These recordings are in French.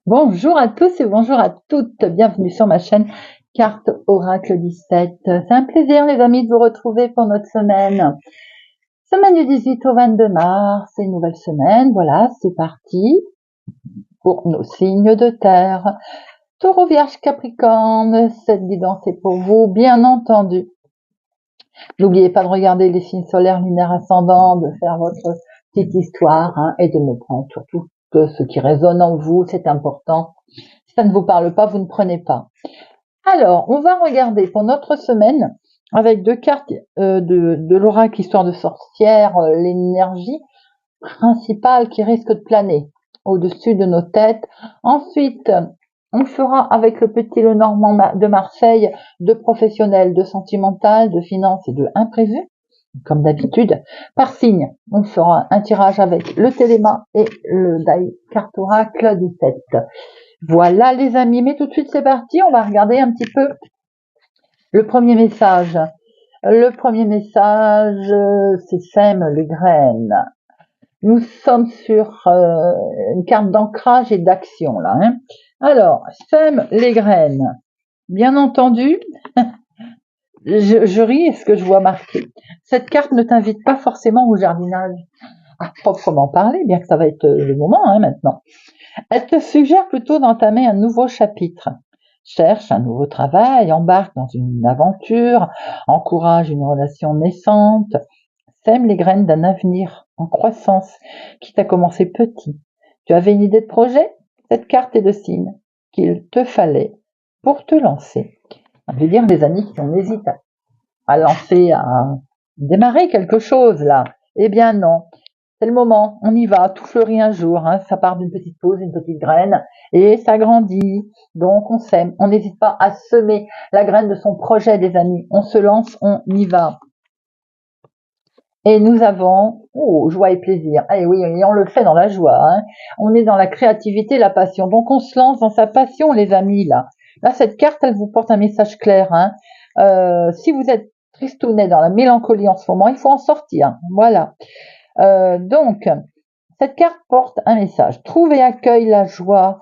Bonjour à tous et bonjour à toutes, bienvenue sur ma chaîne Carte Oracle 17. C'est un plaisir les amis de vous retrouver pour notre semaine. Semaine du 18 au 22 mars, c'est une nouvelle semaine, voilà, c'est parti pour nos signes de terre. Taureau, Vierge, Capricorne, cette guidance est pour vous, bien entendu. N'oubliez pas de regarder les signes solaires, lunaires, ascendants, de faire votre petite histoire et de me prendre surtout que ce qui résonne en vous, c'est important. Si ça ne vous parle pas, vous ne prenez pas. Alors, on va regarder pour notre semaine avec deux cartes de l'oracle Histoire de sorcière, l'énergie principale qui risque de planer au-dessus de nos têtes. Ensuite, on fera avec le petit Lenormand de Marseille de professionnel, de sentimental, de finance et de imprévu. Comme d'habitude, par signe, on fera un tirage avec le Téléma et le Die Carte Oracle 17. Voilà les amis, mais tout de suite c'est parti, on va regarder un petit peu le premier message. Le premier message, c'est sème les graines. Nous sommes sur une carte d'ancrage et d'action là. Alors, sème les graines. Bien entendu, je ris, est-ce que je vois marqué. Cette carte ne t'invite pas forcément au jardinage, à proprement parler, bien que ça va être le moment maintenant. Elle te suggère plutôt d'entamer un nouveau chapitre. Cherche un nouveau travail, embarque dans une aventure, encourage une relation naissante, sème les graines d'un avenir en croissance qui t'a commencé petit. Tu avais une idée de projet? Cette carte est le signe qu'il te fallait pour te lancer. Je veux dire, les amis qui on hésite à lancer, à démarrer quelque chose là. Eh bien non, c'est le moment, on y va, tout fleurit un jour, ça part d'une petite pause, une petite graine, et ça grandit, donc on sème, on n'hésite pas à semer la graine de son projet des amis, on se lance, on y va. Et nous avons, joie et plaisir, et oui, et on le fait dans la joie, on est dans la créativité, la passion, donc on se lance dans sa passion les amis là. Là cette carte elle vous porte un message clair, si vous êtes tristounet dans la mélancolie en ce moment, il faut en sortir, voilà. Donc, cette carte porte un message. Trouve et accueille la joie.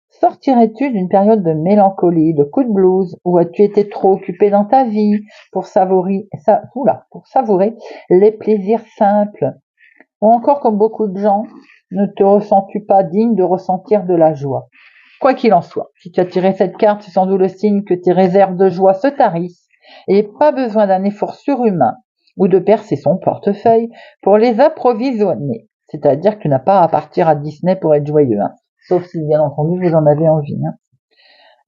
Sortirais-tu d'une période de mélancolie, de coup de blues, où as-tu été trop occupé dans ta vie pour savourer les plaisirs simples? Ou encore, comme beaucoup de gens, ne te ressens-tu pas digne de ressentir de la joie? Quoi qu'il en soit, si tu as tiré cette carte, c'est sans doute le signe que tes réserves de joie se tarissent et pas besoin d'un effort surhumain ou de percer son portefeuille pour les approvisionner. C'est-à-dire que tu n'as pas à partir à Disney pour être joyeux, sauf si bien entendu vous en avez envie.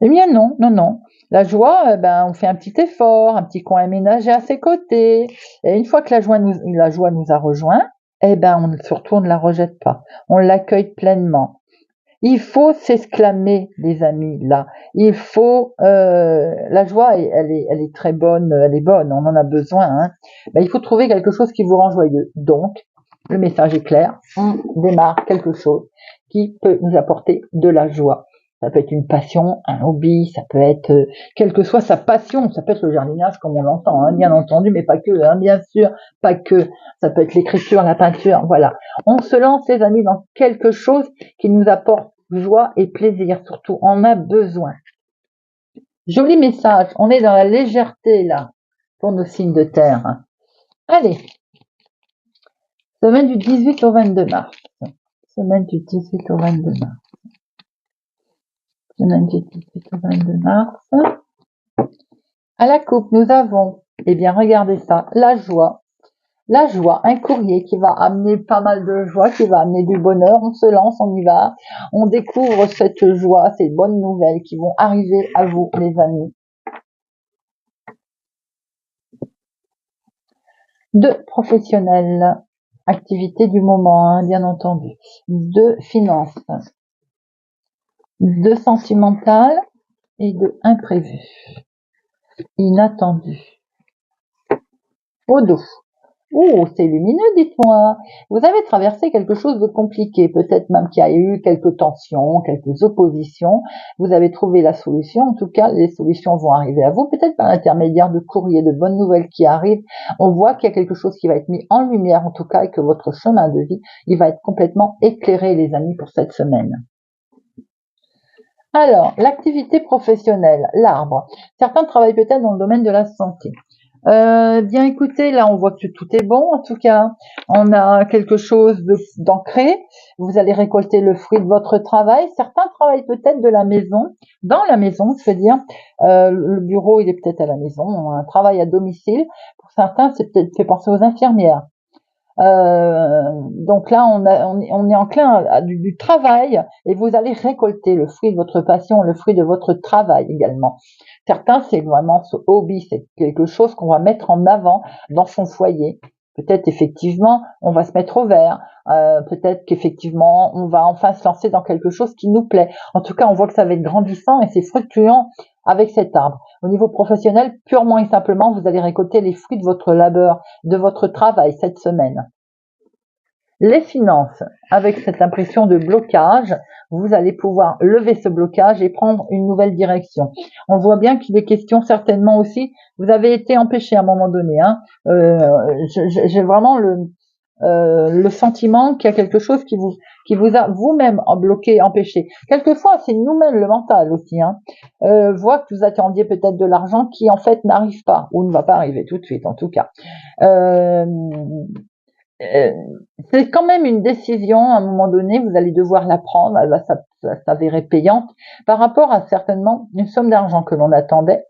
Eh bien non, non, non. La joie, on fait un petit effort, un petit coin aménagé à ses côtés. Et une fois que la joie nous a rejoints, surtout on ne la rejette pas. On l'accueille pleinement. Il faut s'exclamer, les amis, là. Il faut, la joie, elle est très bonne, elle est bonne, on en a besoin, il faut trouver quelque chose qui vous rend joyeux. Donc, le message est clair, on démarre quelque chose qui peut nous apporter de la joie. Ça peut être une passion, un hobby, ça peut être, quelle que soit sa passion, ça peut être le jardinage comme on l'entend, bien entendu, mais pas que, bien sûr, pas que. Ça peut être l'écriture, la peinture, voilà. On se lance, les amis, dans quelque chose qui nous apporte joie et plaisir, surtout, on a besoin. Joli message, on est dans la légèreté, là, pour nos signes de terre. Allez, semaine du 18 au 22 mars. Semaine du 18 au 22 mars. Semaine du 18 au 22 mars. À la coupe, nous avons, regardez ça, la joie. La joie, un courrier qui va amener pas mal de joie, qui va amener du bonheur. On se lance, on y va. On découvre cette joie, ces bonnes nouvelles qui vont arriver à vous, les amis. De professionnels, activité du moment, bien entendu. De finances, de sentimental et de imprévu, inattendu. Au dos. Oh, c'est lumineux, dites-moi. Vous avez traversé quelque chose de compliqué, peut-être même qu'il y a eu quelques tensions, quelques oppositions. Vous avez trouvé la solution. En tout cas, les solutions vont arriver à vous, peut-être par l'intermédiaire de courriers, de bonnes nouvelles qui arrivent. On voit qu'il y a quelque chose qui va être mis en lumière, en tout cas, et que votre chemin de vie, il va être complètement éclairé, les amis, pour cette semaine. Alors, l'activité professionnelle, l'arbre. Certains travaillent peut-être dans le domaine de la santé. Bien écoutez, là on voit que tout est bon. En tout cas, on a quelque chose d'ancré. Vous allez récolter le fruit de votre travail. Certains travaillent peut-être de la maison, dans la maison, je veux dire. Le bureau, il est peut-être à la maison. Un travail à domicile. Pour certains, c'est peut-être fait penser aux infirmières. Donc là, on est enclin à du travail et vous allez récolter le fruit de votre passion, le fruit de votre travail également. Certains, c'est vraiment ce hobby, c'est quelque chose qu'on va mettre en avant dans son foyer. Peut-être effectivement, on va se mettre au vert. Peut-être qu'effectivement, on va enfin se lancer dans quelque chose qui nous plaît. En tout cas, on voit que ça va être grandissant et c'est fluctuant avec cet arbre. Au niveau professionnel, purement et simplement, vous allez récolter les fruits de votre labeur, de votre travail cette semaine. Les finances, avec cette impression de blocage, vous allez pouvoir lever ce blocage et prendre une nouvelle direction. On voit bien qu'il est question certainement aussi, vous avez été empêché à un moment donné. J'ai vraiment le sentiment qu'il y a quelque chose qui vous a vous-même bloqué, empêché. Quelquefois, c'est nous-mêmes le mental aussi. Voit que vous attendiez peut-être de l'argent qui en fait n'arrive pas ou ne va pas arriver tout de suite en tout cas. C'est quand même une décision, à un moment donné, vous allez devoir la prendre, elle va s'avérer payante par rapport à certainement une somme d'argent que l'on attendait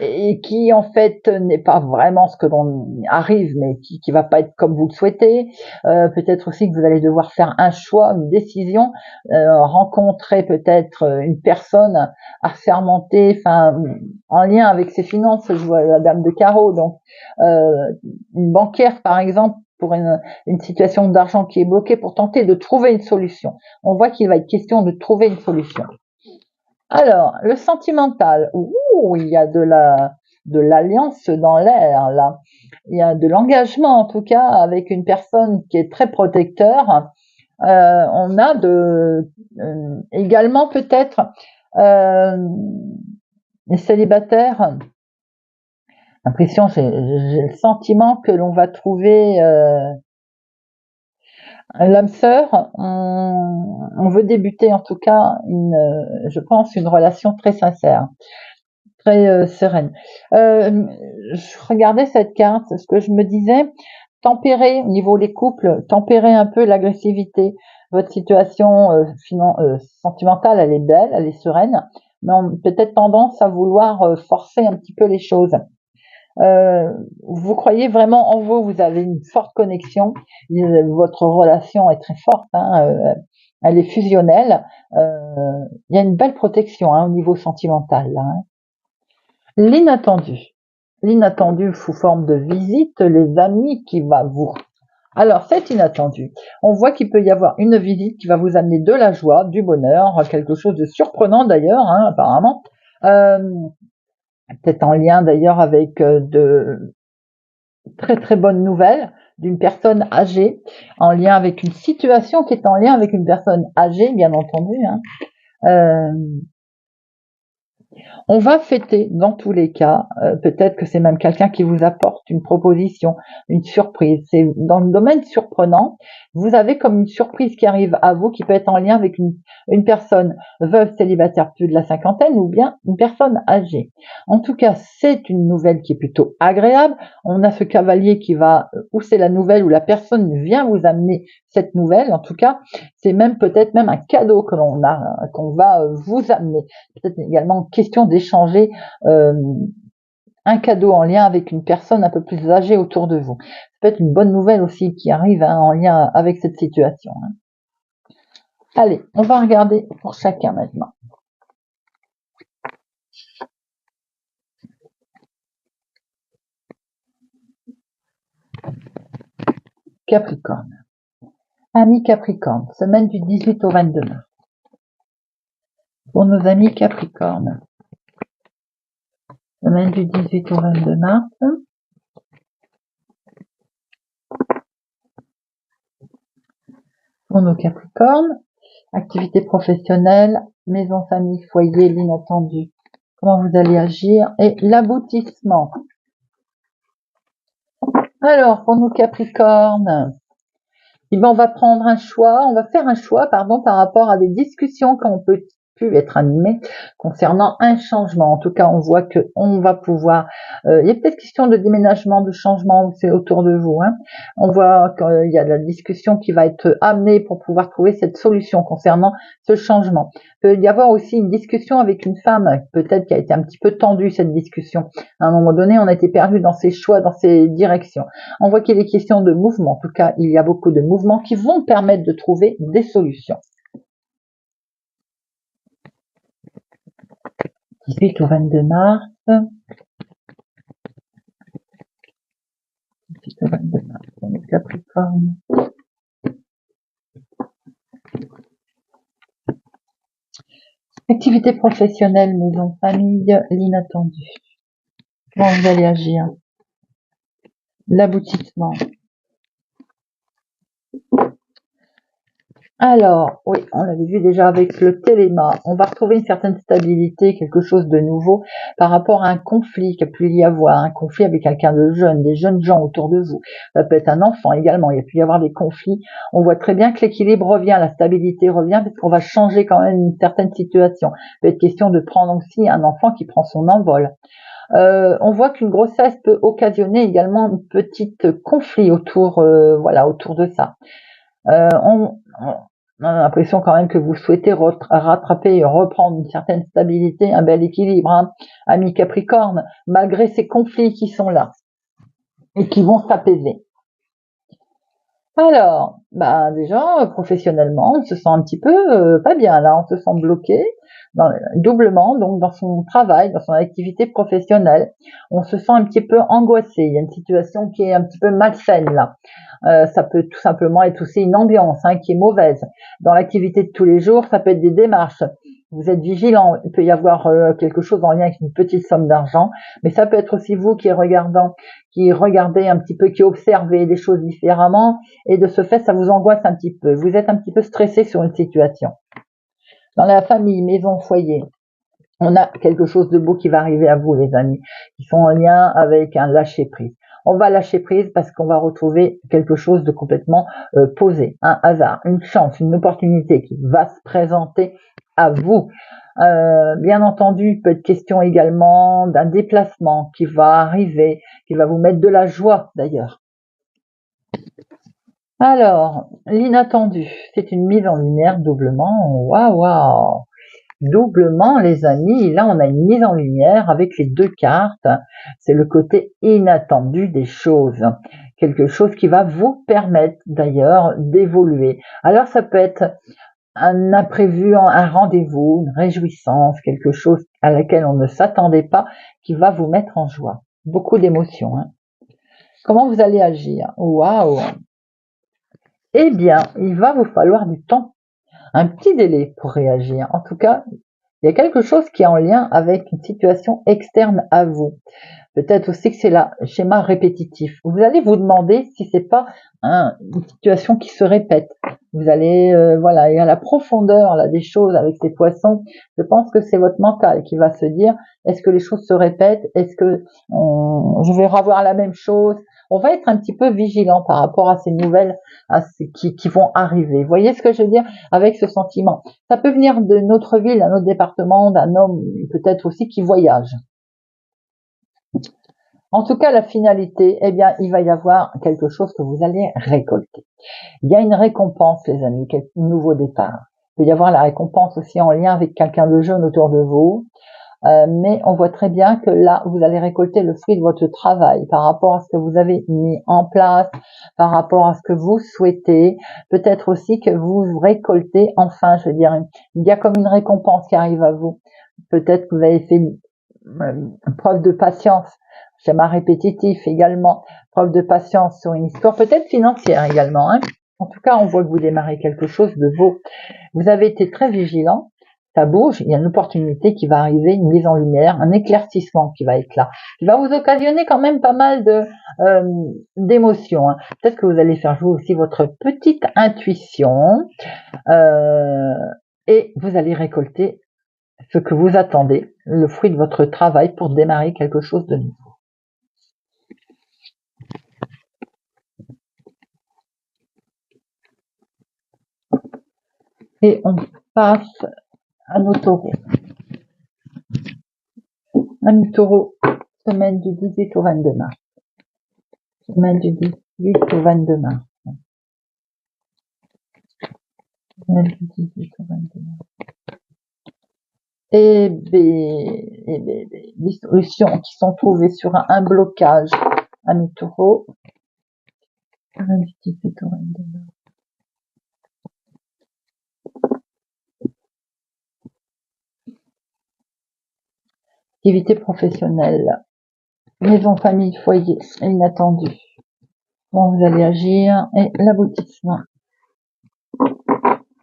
et qui en fait n'est pas vraiment ce que l'on arrive, mais qui va pas être comme vous le souhaitez. Peut-être aussi que vous allez devoir faire un choix, une décision, rencontrer peut-être une personne assermentée, enfin en lien avec ses finances. Je vois la dame de carreau, donc une banquière par exemple pour une situation d'argent qui est bloquée pour tenter de trouver une solution. On voit qu'il va être question de trouver une solution. Alors, le sentimental, il y a de l'alliance dans l'air là. Il y a de l'engagement en tout cas avec une personne qui est très protecteur. On a également peut-être les célibataires. L'impression, j'ai le sentiment que l'on va trouver l'âme sœur. On veut débuter en tout cas je pense, une relation très sincère, très sereine. Je regardais cette carte, ce que je me disais, tempérer au niveau des couples, tempérer un peu l'agressivité. Votre situation sentimentale, elle est belle, elle est sereine, mais on a peut-être tendance à vouloir forcer un petit peu les choses. Vous croyez vraiment en vous avez une forte connexion, votre relation est très forte, elle est fusionnelle. Il y a une belle protection au niveau sentimental. Là, L'inattendu. L'inattendu sous forme de visite, les amis qui va vous... Alors, c'est inattendu. On voit qu'il peut y avoir une visite qui va vous amener de la joie, du bonheur, quelque chose de surprenant d'ailleurs, apparemment. Peut-être en lien d'ailleurs avec de très très bonnes nouvelles d'une personne âgée, en lien avec une situation qui est en lien avec une personne âgée, bien entendu. On va fêter dans tous les cas, peut-être que c'est même quelqu'un qui vous apporte une proposition, une surprise. C'est dans le domaine surprenant, vous avez comme une surprise qui arrive à vous, qui peut être en lien avec une personne veuve, célibataire, plus de la cinquantaine, ou bien une personne âgée. En tout cas, c'est une nouvelle qui est plutôt agréable. On a ce cavalier qui va, ou c'est la nouvelle, ou la personne vient vous amener cette nouvelle. En tout cas, c'est même peut-être même un cadeau que l'on a, qu'on va vous amener. Peut-être également question d'échanger un cadeau en lien avec une personne un peu plus âgée autour de vous. Ça peut être une bonne nouvelle aussi qui arrive en lien avec cette situation. Allez, on va regarder pour chacun maintenant. Capricorne. Amis Capricorne, semaine du 18 au 22 mars. Pour nos amis Capricorne, semaine du 18 au 22 mars. Pour nos Capricornes, activité professionnelle, maison, famille, foyer, l'inattendu. Comment vous allez agir et l'aboutissement. Alors, pour nos Capricornes, on va prendre un choix, on va faire un choix, par rapport à des discussions qu'on peut plus être animées concernant un changement. En tout cas, on voit que on va pouvoir. Il y a peut-être question de déménagement, de changement, c'est autour de vous. On voit qu'il y a de la discussion qui va être amenée pour pouvoir trouver cette solution concernant ce changement. Il peut y avoir aussi une discussion avec une femme, peut-être qui a été un petit peu tendue cette discussion. À un moment donné, on a été perdu dans ses choix, dans ses directions. On voit qu'il est question de mouvement. En tout cas, il y a beaucoup de mouvements qui vont permettre de trouver des solutions. 18 au 22 mars. 18 au 22 mars pour les Capricornes. Activité professionnelle, maison, famille, l'inattendu. Comment vous allez agir? L'aboutissement. Alors, oui, on l'avait vu déjà avec le téléma. On va retrouver une certaine stabilité, quelque chose de nouveau par rapport à un conflit qu'il a pu y avoir, un conflit avec quelqu'un de jeune, des jeunes gens autour de vous. Ça peut être un enfant également, il y a pu y avoir des conflits. On voit très bien que l'équilibre revient, la stabilité revient, parce qu'on va changer quand même une certaine situation. Il peut être question de prendre aussi un enfant qui prend son envol. On voit qu'une grossesse peut occasionner également un petit conflit autour, autour de ça. On a l'impression quand même que vous souhaitez rattraper et reprendre une certaine stabilité, un bel équilibre, amis Capricorne, malgré ces conflits qui sont là et qui vont s'apaiser. Alors, déjà, professionnellement, on se sent un petit peu pas bien là, on se sent bloqué doublement, donc dans son travail, dans son activité professionnelle. On se sent un petit peu angoissé, il y a une situation qui est un petit peu malsaine là. Ça peut tout simplement être aussi une ambiance qui est mauvaise. Dans l'activité de tous les jours, ça peut être des démarches. Vous êtes vigilant, il peut y avoir quelque chose en lien avec une petite somme d'argent, mais ça peut être aussi vous qui regardez un petit peu, qui observez les choses différemment, et de ce fait, ça vous angoisse un petit peu. Vous êtes un petit peu stressé sur une situation. Dans la famille, maison, foyer, on a quelque chose de beau qui va arriver à vous, les amis, qui sont en lien avec un lâcher-prise. On va lâcher prise parce qu'on va retrouver quelque chose de complètement posé, un hasard, une chance, une opportunité qui va se présenter à vous. Bien entendu, il peut être question également d'un déplacement qui va arriver, qui va vous mettre de la joie d'ailleurs. Alors, l'inattendu, c'est une mise en lumière doublement. Waouh! Doublement, les amis, là on a une mise en lumière avec les deux cartes. C'est le côté inattendu des choses. Quelque chose qui va vous permettre d'ailleurs d'évoluer. Alors ça peut être un imprévu, un rendez-vous, une réjouissance, quelque chose à laquelle on ne s'attendait pas, qui va vous mettre en joie. Beaucoup d'émotions. Comment vous allez agir? Waouh! Eh bien, il va vous falloir du temps, un petit délai pour réagir. En tout cas, il y a quelque chose qui est en lien avec une situation externe à vous. Peut-être aussi que c'est le schéma répétitif. Vous allez vous demander si c'est pas une situation qui se répète. Vous allez, il y a la profondeur là des choses avec ces poissons. Je pense que c'est votre mental qui va se dire, est-ce que les choses se répètent? Est-ce que je vais revoir la même chose? On va être un petit peu vigilant par rapport à ces nouvelles qui vont arriver. Vous voyez ce que je veux dire avec ce sentiment? Ça peut venir de notre ville, d'un autre département, d'un homme peut-être aussi qui voyage. En tout cas, la finalité, eh bien, il va y avoir quelque chose que vous allez récolter. Il y a une récompense, les amis, un nouveau départ. Il peut y avoir la récompense aussi en lien avec quelqu'un de jeune autour de vous. Mais on voit très bien que là, vous allez récolter le fruit de votre travail par rapport à ce que vous avez mis en place, par rapport à ce que vous souhaitez. Peut-être aussi que vous récoltez enfin, je veux dire, il y a comme une récompense qui arrive à vous. Peut-être que vous avez fait une preuve de patience, schéma répétitif également, preuve de patience sur une histoire peut-être financière également. En tout cas, on voit que vous démarrez quelque chose de beau. Vous avez été très vigilant. ça bouge, il y a une opportunité qui va arriver, une mise en lumière, un éclaircissement qui va être là, qui va vous occasionner quand même pas mal d'émotions. Hein. Peut-être que vous allez faire jouer aussi votre petite intuition et vous allez récolter ce que vous attendez, le fruit de votre travail pour démarrer quelque chose de nouveau. Et on passe à nos taureaux. Amis taureaux, semaine du 18 au 22 mars. Semaine du 18 au 22 mars. Semaine du 18 au 22 mars. Et des solutions qui sont trouvées sur un blocage. Amis taureaux. Semaine du 18 au 22 mars. Activité professionnelle, maison, famille, foyer, inattendu. Comment vous allez agir et l'aboutissement.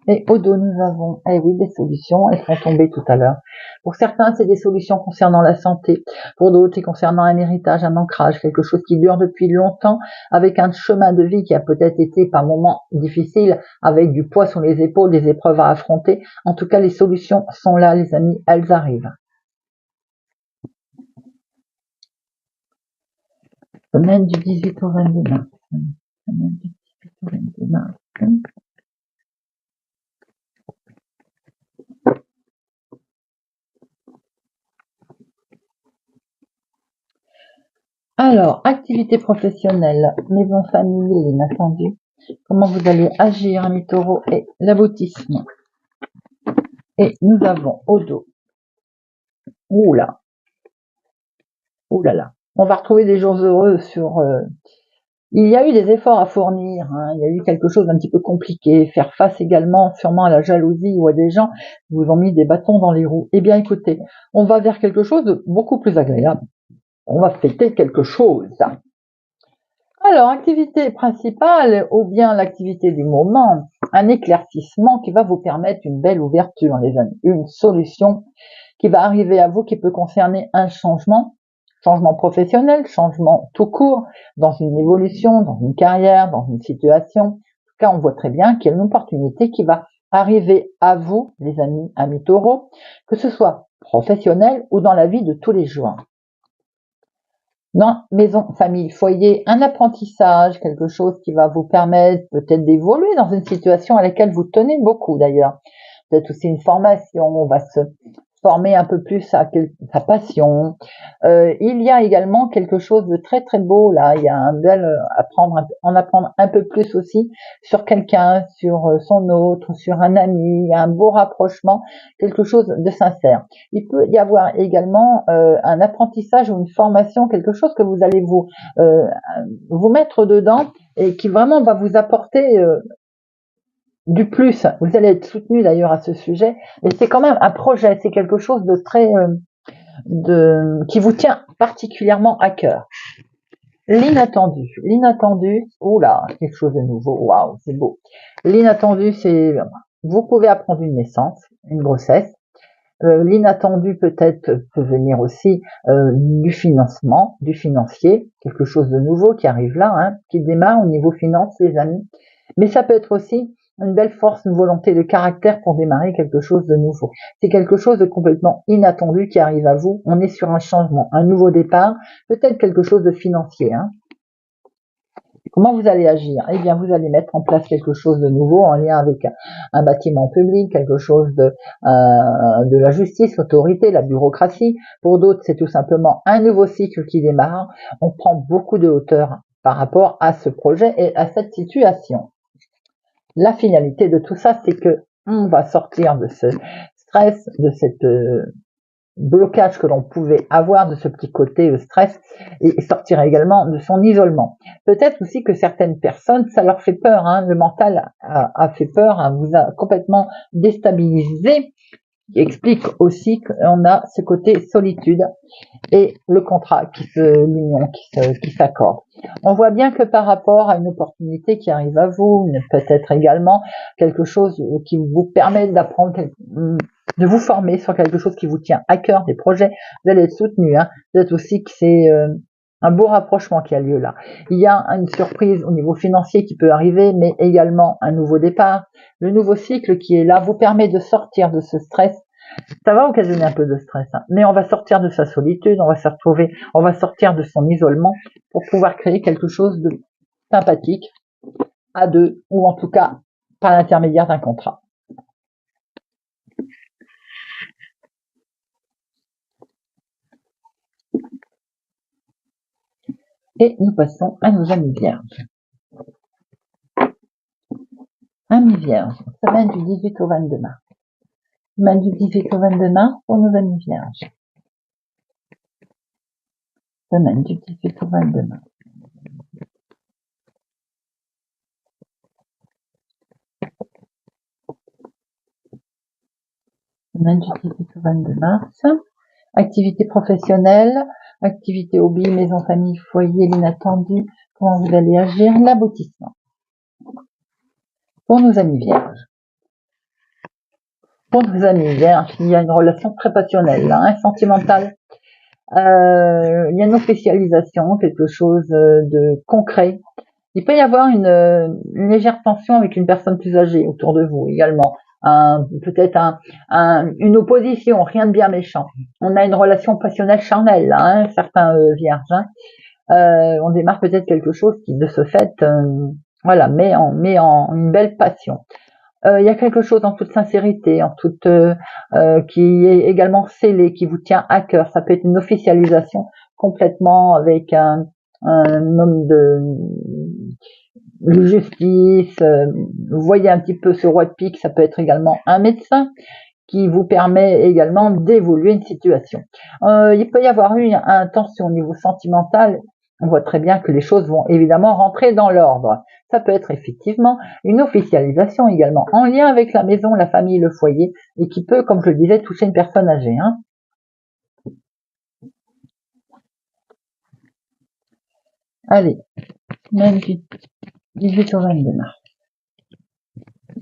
Et au dos, nous avons, eh oui, des solutions, elles sont tombées tout à l'heure. Pour certains, c'est des solutions concernant la santé. Pour d'autres, c'est concernant un héritage, un ancrage, quelque chose qui dure depuis longtemps, avec un chemin de vie qui a peut-être été par moments difficile, avec du poids sur les épaules, des épreuves à affronter. En tout cas, les solutions sont là, les amis, elles arrivent. Semaine du 18 au 22 mars. Semaine du 18 au 22 mars. Alors, activité professionnelle, maison, famille, l'inattendu. Comment vous allez agir, amis taureaux, et l'aboutissement. Et nous avons au dos. Oula. Oulala. On va retrouver des jours heureux sur... Il y a eu des efforts à fournir, hein. Il y a eu quelque chose d'un petit peu compliqué, faire face également sûrement à la jalousie ou à des gens qui vous ont mis des bâtons dans les roues. Eh bien écoutez, on va vers quelque chose de beaucoup plus agréable. On va fêter quelque chose. Alors, activité principale ou bien l'activité du moment, un éclaircissement qui va vous permettre une belle ouverture, les amis, une solution qui va arriver à vous qui peut concerner un changement professionnel, changement tout court, dans une évolution, dans une carrière, dans une situation. En tout cas, on voit très bien qu'il y a une opportunité qui va arriver à vous, les amis taureaux, que ce soit professionnel ou dans la vie de tous les jours. Dans maison, famille, foyer, un apprentissage, quelque chose qui va vous permettre peut-être d'évoluer dans une situation à laquelle vous tenez beaucoup d'ailleurs. Peut-être aussi une formation, on va se former un peu plus à sa passion. Il y a également quelque chose de très très beau là. Il y a un bel en apprendre un peu plus aussi sur quelqu'un, sur son autre, sur un ami. Il y a un beau rapprochement, quelque chose de sincère. Il peut y avoir également un apprentissage ou une formation, quelque chose que vous allez vous mettre dedans et qui vraiment va vous apporter du plus. Vous allez être soutenu d'ailleurs à ce sujet, mais c'est quand même un projet, c'est quelque chose de très qui vous tient particulièrement à cœur. L'inattendu, oula, quelque chose de nouveau, waouh, c'est beau. L'inattendu, c'est, vous pouvez apprendre une naissance, une grossesse. L'inattendu peut-être peut venir aussi du financement, du financier, quelque chose de nouveau qui arrive là, hein, qui démarre au niveau finance, les amis. Mais ça peut être aussi une belle force, une volonté de caractère pour démarrer quelque chose de nouveau. C'est quelque chose de complètement inattendu qui arrive à vous. On est sur un changement, un nouveau départ, peut-être quelque chose de financier. Hein. Comment vous allez agir? Eh bien, vous allez mettre en place quelque chose de nouveau en lien avec un bâtiment public, quelque chose de la justice, l'autorité, la bureaucratie. Pour d'autres, c'est tout simplement un nouveau cycle qui démarre. On prend beaucoup de hauteur par rapport à ce projet et à cette situation. La finalité de tout ça, c'est que on va sortir de ce stress, de cette blocage que l'on pouvait avoir, de ce petit côté stress, et sortir également de son isolement. Peut-être aussi que certaines personnes, ça leur fait peur, hein, le mental a fait peur, hein, vous a complètement déstabilisé, qui explique aussi qu'on a ce côté solitude et le contrat l'union qui s'accorde. On voit bien que par rapport à une opportunité qui arrive à vous, peut-être également quelque chose qui vous permet d'apprendre de vous former sur quelque chose qui vous tient à cœur, des projets, vous allez être soutenu. Hein. Peut-être aussi que c'est un beau rapprochement qui a lieu là. Il y a une surprise au niveau financier qui peut arriver, mais également un nouveau départ. Le nouveau cycle qui est là vous permet de sortir de ce stress. Ça va occasionner un peu de stress, hein, mais on va sortir de sa solitude, on va se retrouver, on va sortir de son isolement pour pouvoir créer quelque chose de sympathique à deux, ou en tout cas par l'intermédiaire d'un contrat. Et nous passons à nos amis vierges. Amis vierges, semaine du 18 au 22 mars. Semaine du 18 au 22 mars pour nos amis vierges. Semaine du 18 au 22 mars. Semaine du 18 au 22 mars. Activité professionnelle, activité hobby, maison, famille, foyer, l'inattendu, comment vous allez agir, l'aboutissement. Pour nos amis vierges. Pour nos amis vierges, il y a une relation très passionnelle, hein, sentimentale. Il y a une officialisation, quelque chose de concret. Il peut y avoir une légère tension avec une personne plus âgée autour de vous également. Peut-être une opposition, rien de bien méchant. On a une relation passionnelle charnelle, hein, certains vierges. Hein. On démarre peut-être quelque chose qui, de ce fait, voilà, met en une belle passion. Il y a quelque chose en toute sincérité, en toute qui est également scellé, qui vous tient à cœur. Ça peut être une officialisation complètement avec un homme de justice. Vous voyez un petit peu ce roi de pique, ça peut être également un médecin qui vous permet également d'évoluer une situation. Il peut y avoir eu une tension au niveau sentimental. On voit très bien que les choses vont évidemment rentrer dans l'ordre. Ça peut être effectivement une officialisation également en lien avec la maison, la famille, le foyer et qui peut, comme je le disais, toucher une personne âgée. Hein. Allez, même du 18 au 22 mars.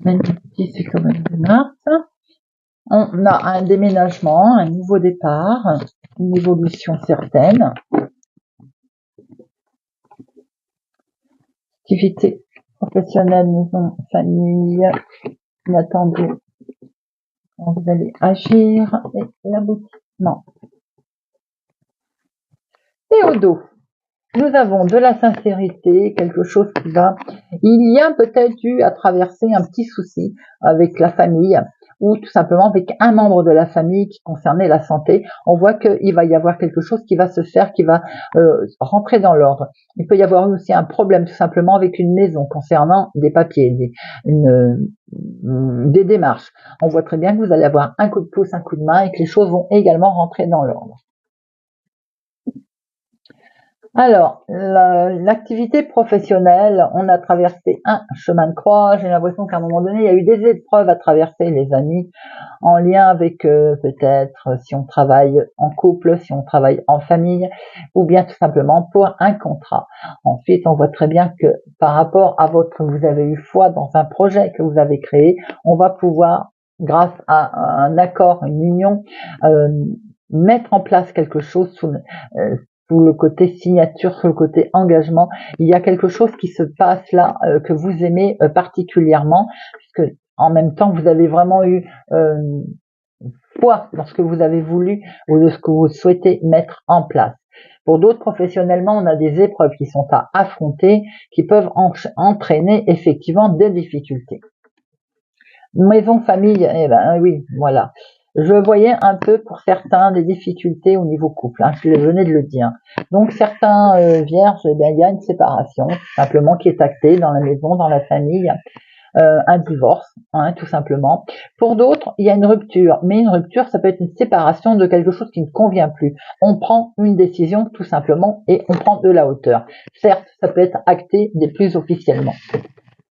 Même du 18 au 22 mars. On a un déménagement, un nouveau départ, une évolution certaine. Activité professionnelle, maison, famille, inattendu. Vous allez agir et l'aboutissement. Et au dos, nous avons de la sincérité, quelque chose qui va. Il y a peut-être eu à traverser un petit souci avec la famille ou tout simplement avec un membre de la famille qui concernait la santé. On voit qu'il va y avoir quelque chose qui va se faire, qui va rentrer dans l'ordre. Il peut y avoir aussi un problème tout simplement avec une maison concernant des papiers, des démarches. On voit très bien que vous allez avoir un coup de pouce, un coup de main et que les choses vont également rentrer dans l'ordre. Alors, l'activité professionnelle, on a traversé un chemin de croix. J'ai l'impression qu'à un moment donné, il y a eu des épreuves à traverser, les amis, en lien avec peut-être si on travaille en couple, si on travaille en famille, ou bien tout simplement pour un contrat. Ensuite, on voit très bien que par rapport à vous avez eu foi dans un projet que vous avez créé, on va pouvoir, grâce à un accord, une union, mettre en place quelque chose sous le côté signature, sur le côté engagement. Il y a quelque chose qui se passe là que vous aimez particulièrement, puisque en même temps vous avez vraiment eu foi dans ce que vous avez voulu ou de ce que vous souhaitez mettre en place. Pour d'autres, professionnellement, on a des épreuves qui sont à affronter, qui peuvent entraîner effectivement des difficultés. Maison, famille, eh ben oui, voilà. Je voyais un peu pour certains des difficultés au niveau couple, hein, je venais de le dire. Donc certains vierges, eh bien, il y a une séparation, simplement qui est actée dans la maison, dans la famille, un divorce, hein, tout simplement. Pour d'autres, il y a une rupture, mais une rupture, ça peut être une séparation de quelque chose qui ne convient plus. On prend une décision tout simplement et on prend de la hauteur. Certes, ça peut être acté des plus officiellement.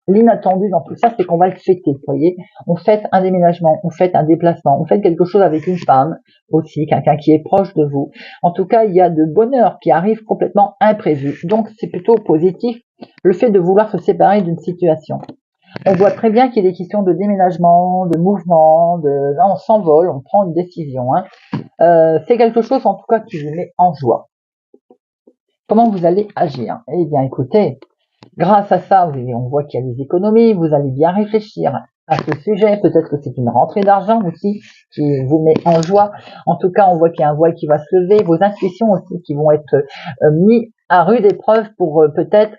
L'inattendu dans tout ça, c'est qu'on va le fêter, vous voyez. On fête un déménagement, on fête un déplacement, on fête quelque chose avec une femme aussi, quelqu'un qui est proche de vous. En tout cas, il y a de bonheur qui arrive complètement imprévu. Donc, c'est plutôt positif, le fait de vouloir se séparer d'une situation. On voit très bien qu'il est question de déménagement, de mouvement, là on s'envole, on prend une décision. Hein. C'est quelque chose en tout cas qui vous met en joie. Comment vous allez agir? Eh bien écoutez, grâce à ça, on voit qu'il y a des économies, vous allez bien réfléchir à ce sujet. Peut-être que c'est une rentrée d'argent aussi qui vous met en joie. En tout cas, on voit qu'il y a un voile qui va se lever, vos intuitions aussi qui vont être mis à rude épreuve pour peut-être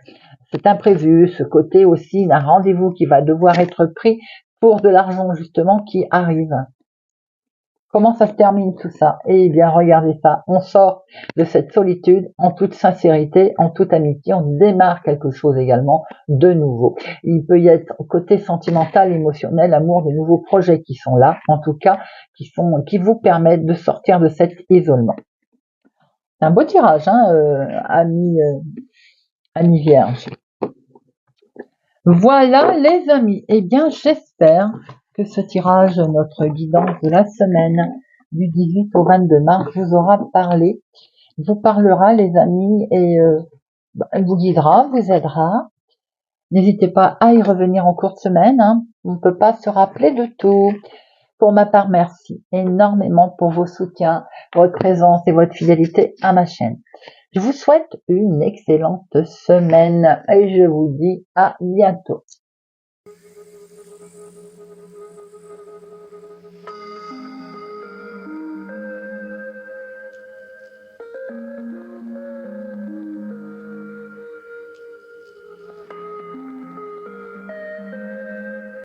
cet imprévu, ce côté aussi d'un rendez-vous qui va devoir être pris pour de l'argent justement qui arrive. Comment ça se termine tout ça? Eh bien, regardez ça. On sort de cette solitude en toute sincérité, en toute amitié. On démarre quelque chose également de nouveau. Il peut y être côté sentimental, émotionnel, amour, de nouveaux projets qui sont là, en tout cas, qui vous permettent de sortir de cet isolement. C'est un beau tirage, hein, ami Vierge. Voilà les amis, eh bien j'espère que ce tirage, notre guidance de la semaine du 18 au 22 mars vous aura parlé, vous parlera les amis et elle vous guidera, vous aidera. N'hésitez pas à y revenir en cours de semaine, hein. On ne peut pas se rappeler de tout. Pour ma part, merci énormément pour vos soutiens, votre présence et votre fidélité à ma chaîne. Je vous souhaite une excellente semaine et je vous dis à bientôt.